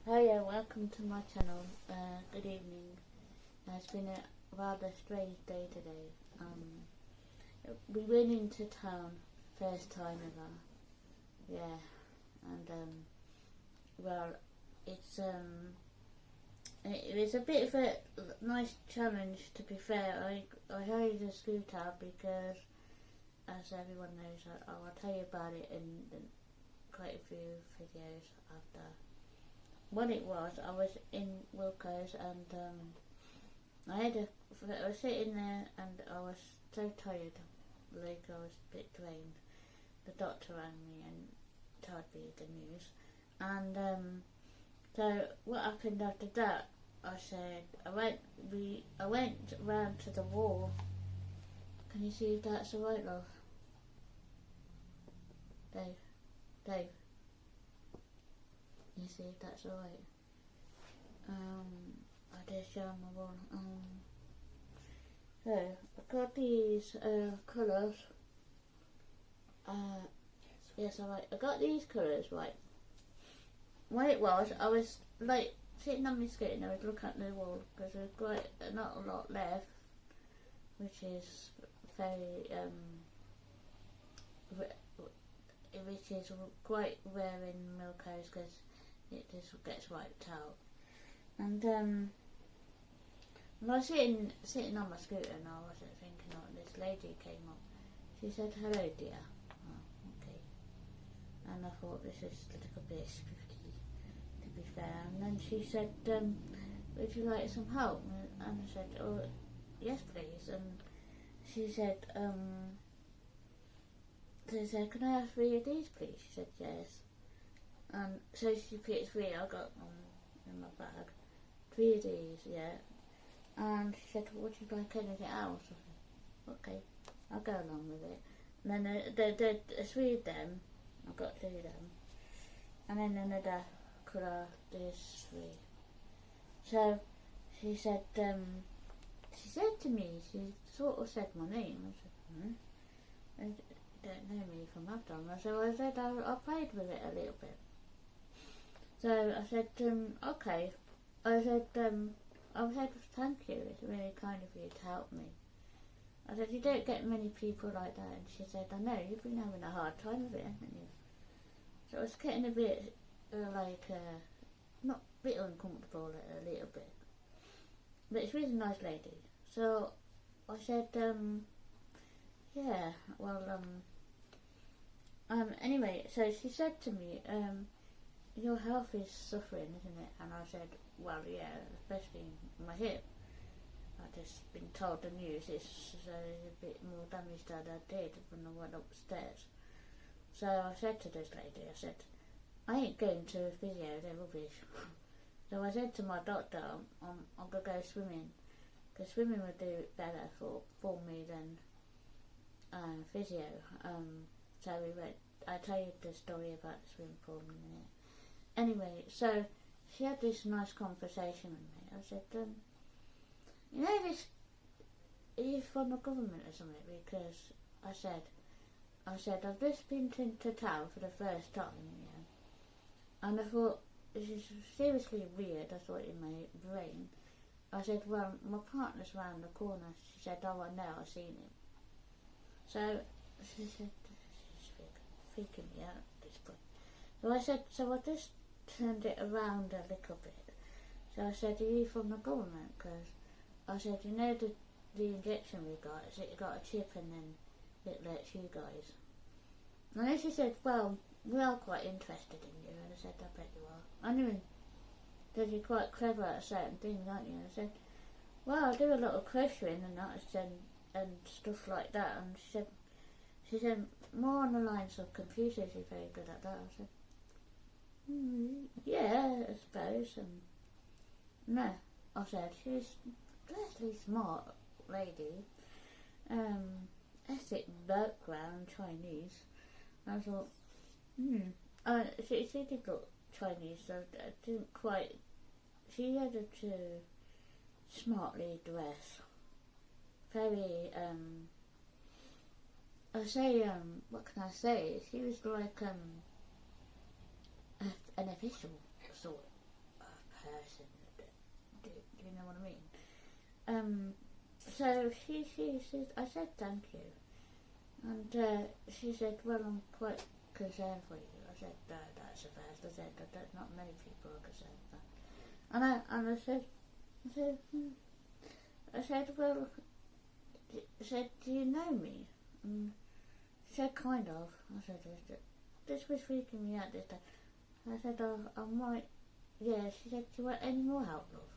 Hiya, welcome to my channel. Good evening. It's been a rather strange day today. We went into town, first time ever. Yeah, and well, it's it was a bit of a nice challenge, to be fair. I hired a scooter because, as everyone knows, I'll tell you about it in quite a few videos after. What it was, I was in Wilko's and I was sitting there and I was so tired, like I was a bit drained. The doctor rang me and told me the news, and so what happened after that? I went round to the wall. Can you see if that's alright, love? Dave. You see if that's alright. I just show my wall. So I got these colours. Yes, alright. I got these colours, right. What it was, I was like sitting on my scooter and I was looking at the wall because there's quite not a lot left, which is very which is quite rare in Wilko's because it just gets wiped out. And I was sitting on my scooter and I wasn't thinking, this lady came up. She said, "Hello, dear." Oh, okay. And I thought, this is a little bit spooky, to be fair. And then she said, "Would you like some help?" And I said, "Oh, yes, please." And she said, "Can I have 3 of these, please?" She said, "Yes." And so she picked 3. I got them in my bag. 3 of these, yeah. And she said, "Would you like anything else?" I said, "Okay, I'll go along with it." And then the 3 of them, I got 3 of them. And then another colour, there's 3. So she said to me, she sort of said my name. I said, I don't know me from Afghan. So I said I played with it a little bit. So I said, okay. I said, "Thank you, it's really kind of you to help me." I said, "You don't get many people like that." And she said, "I know, you've been having a hard time with it, haven't you?" So I was getting a bit, not a bit uncomfortable a little bit. But it's a really nice lady. So I said, yeah, well, anyway, so she said to me, "Your health is suffering, isn't it?" And I said, "Well, yeah, especially my hip. I've just been told the news is a bit more damage than I did when I went upstairs." So I said to this lady, I said, "I ain't going to physio, they're rubbish." So I said to my doctor, I'm going to go swimming, because swimming would do better for me than physio. So we went, I'll tell you the story about the swimming pool in a minute. Anyway, so she had this nice conversation with me. I said, "You know this, are you from the government or something?" Because I said, "I've just been to town for the first time, and I thought, this is seriously weird," I thought in my brain. I said, "Well, my partner's round the corner." She said, "Oh, I know, I've seen him." So she said, she's freaking me out at this point. So I said, so I just turned it around a little bit. So I said, "Are you from the government?" Because I said, "You know the injection we got, is it got a chip and then it lets you guys." And then she said, "Well, we are quite interested in you." And I said, "I bet you are. I knew that you're quite clever at certain things, aren't you?" And I said, "Well, I do a lot of crocheting and that and stuff like that." And she said, "More on the lines of computers, you're very good at that." I said, "Yeah, I suppose." And no, I said, "She's a dreadfully smart lady, ethnic background, Chinese." I thought, she did look Chinese, so I didn't quite. She had to smartly dress, very what can I say? She was like an official sort person. Do you know what I mean? So she said, I said thank you, and she said, well, I'm quite concerned for you. I said, no, that's the first. I said, not many people are concerned for that. And I said, well, do you know me? And she said, kind of. I said, this was freaking me out this time. I said, I might, yeah. She said, do you want any more help, love?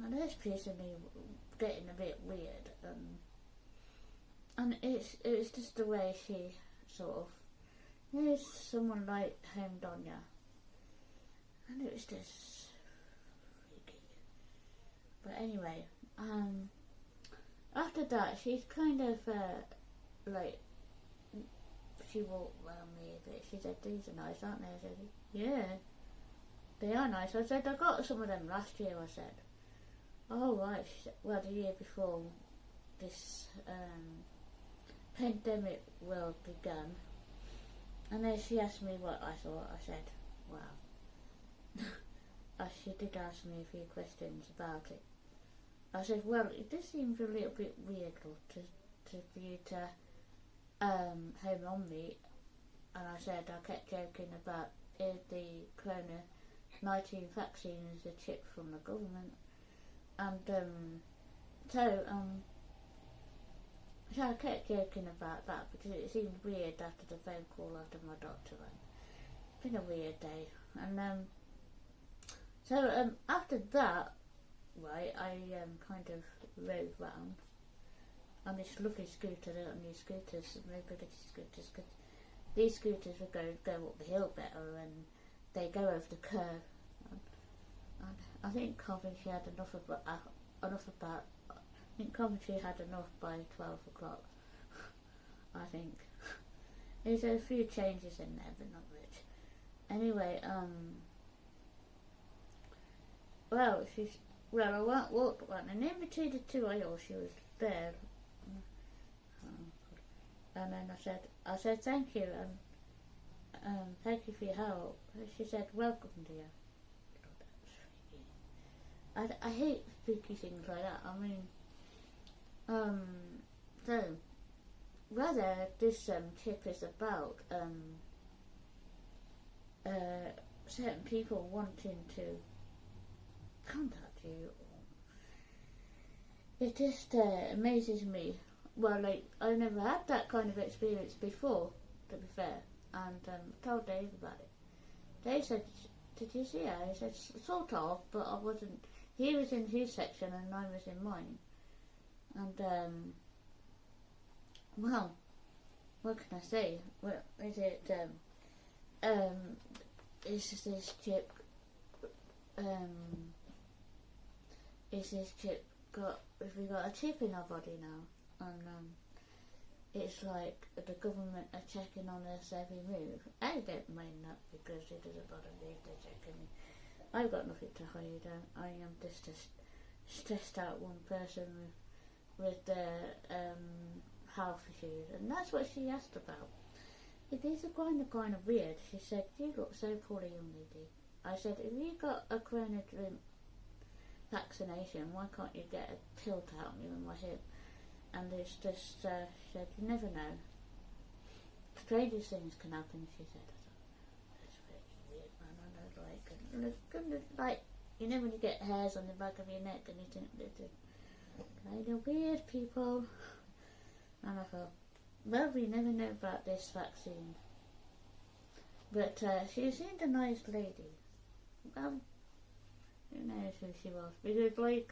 And this piece of me getting a bit weird, and it was just the way she sort of, there's someone like Home Donya, and it was just freaky. But anyway, after that, she's kind of like, she walked around me a bit. She said, these are nice, aren't they? I said, yeah, they are nice. I said, I got some of them last year. I said, oh right. She said, well, the year before this pandemic world began. And then she asked me what I thought. I said, wow. She did ask me a few questions about it. I said, well, it does seem a little bit weird for you to home on me. And I said, I kept joking about the Corona-19 vaccine is a chip from the government. And so I kept joking about that because it seemed weird after the phone call after my doctor rang. It's been a weird day. And so after that, right, I kind of rode round on this lovely scooter, little new scooters, mobility scooters, because these scooters would go up the hill better and they go over the curve. And I think Coventry had enough about. I think Coventry had enough by 12 o'clock. I think there's a few changes in there, but not much. Anyway, I walked one, and in between the two aisles, she was there. And then I said thank you, and thank you for your help. And she said, welcome, dear. I hate spooky things like that. I mean, so whether this tip is about certain people wanting to contact you, it just amazes me. Well, like, I never had that kind of experience before, to be fair, and told Dave about it. Dave said, did you see her? He said, sort of, but I wasn't. He was in his section and I was in mine. And, well, what can I say? Well, is this chip, have we got a chip in our body now? And, it's like the government are checking on us every move. I don't mind that because it doesn't bother me if they're checking me. I've got nothing to hide. I am just a stressed out one person with health issues, and that's what she asked about. It is kind of weird. She said, you look so poorly, young lady. I said, if you got a corona vaccination, why can't you get a tilt out me with my hip? And it's just, she said, you never know. Strangest things can happen, she said. I thought, that's very weird, man. I know, like, you know when you get hairs on the back of your neck and you think, they're kind of weird people. And I thought, well, we never know about this vaccine. But she seemed a nice lady. Well, who knows who she was? Because, like,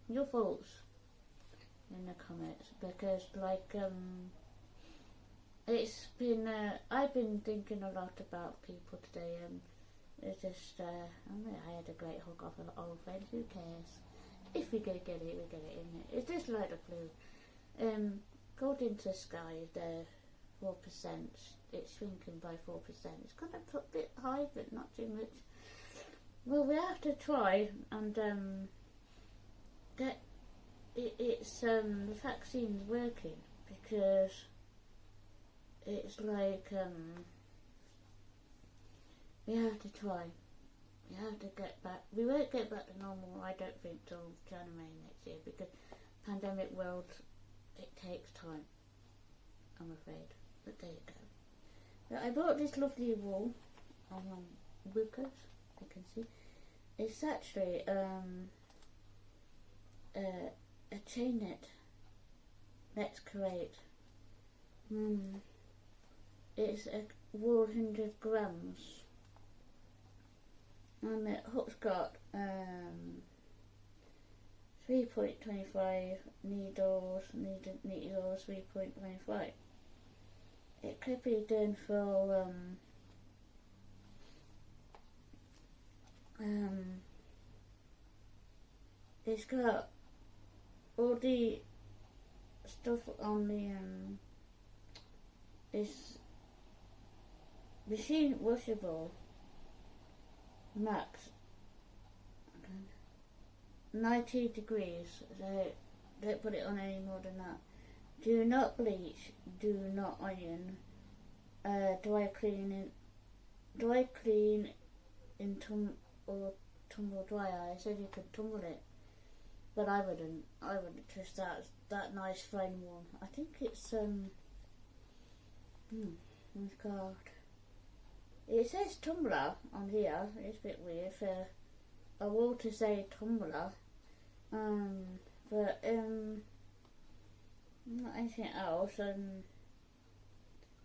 your faults in the comments, because, like, it's been, I've been thinking a lot about people today. It's just, I had a great hug off an old friend. Who cares? If we go get it, we get it in it. It's just like the flu. According to Sky, the 4%, it's shrinking by 4%. It's kind of a bit high, but not too much. Well, we have to try and get it's the vaccine's working, because it's like we have to try we have to get back. We won't get back to normal, I don't think, till January next year, because pandemic world, it takes time, I'm afraid. But there you go. But I bought this lovely wool on Wilko, you can see. It's actually a chain knit. Let's create. It's a wool 100 grams. And the hook's got 3.25 needles, needles 3.25. It could be done for it's got all the stuff on the it's machine washable max 90 degrees, so don't put it on any more than that. Do not bleach, do not iron, dry clean in tumble dryer. I said you could tumble it, but I wouldn't trust that nice fine one. I think it's oh God. It says tumbler on here. It's a bit weird for a wool to say tumbler, but not anything else.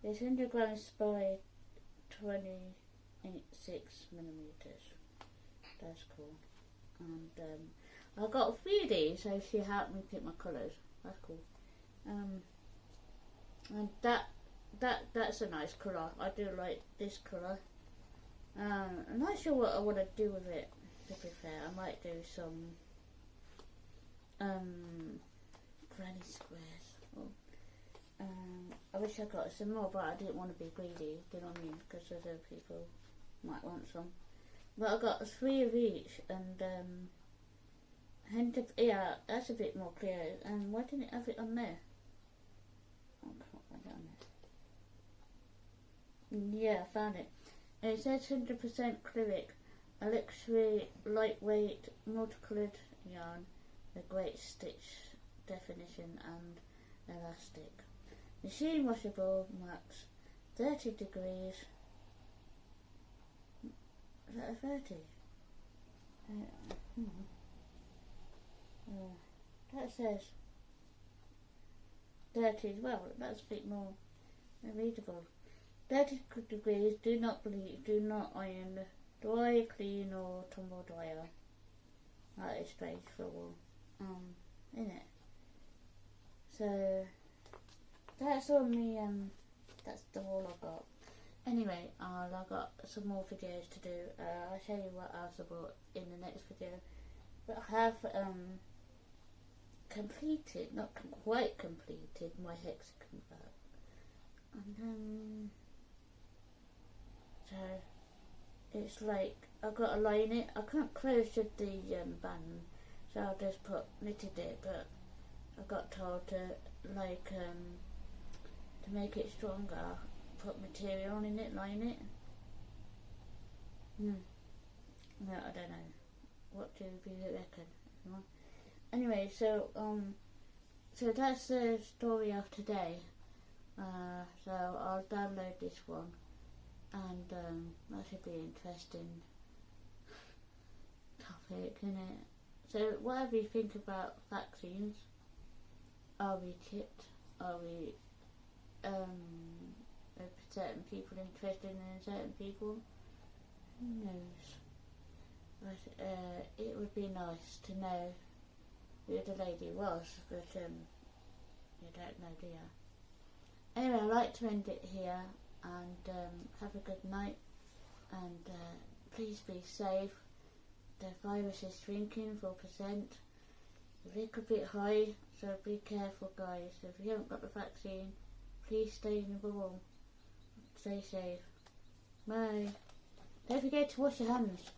It's 100 grams by 26 millimeters. That's cool. And I got 3 of these, so she helped me pick my colours. That's cool. And that's a nice colour. I do like this colour. I'm not sure what I want to do with it, to be fair. I might do some granny squares. I wish I got some more, but I didn't want to be greedy, do you know what I mean? Because other people might want some. But I got 3 of each, and yeah, that's a bit more clear. And why didn't it have it on there? Oh, I can't find it on there. Yeah, I found it. It says 100% acrylic, a luxury, lightweight, multicoloured yarn, a great stitch definition and elastic. Machine washable, max 30 degrees. Is that a 30? That says 30 as well. That's a bit more readable. 30 degrees, do not bleach, do not iron, dry, clean or tumble dryer. That is strange for wool, isn't it? So that's all me, that's the wool I got. Anyway, I've got some more videos to do. I'll show you what else I bought in the next video. But I have completed, not quite completed, my hexagon bag. And so it's like I've got to line it. I can't close the band, so I just knitted it. But I got told to to make it stronger, put material in it, line it. No, I don't know. What do you reckon? Anyway, so that's the story of today. So I'll download this one, and that should be an interesting topic, isn't it? So whatever you think about vaccines, are we chipped? Are we certain people interested in certain people? Who knows? But it would be nice to know who the lady was, but you don't know, do you? Anyway, I'd like to end it here, and have a good night, and please be safe. The virus is shrinking 4%, a little bit high, so be careful, guys. If you haven't got the vaccine, please stay in the bubble. Stay safe. Bye. Don't forget to wash your hands.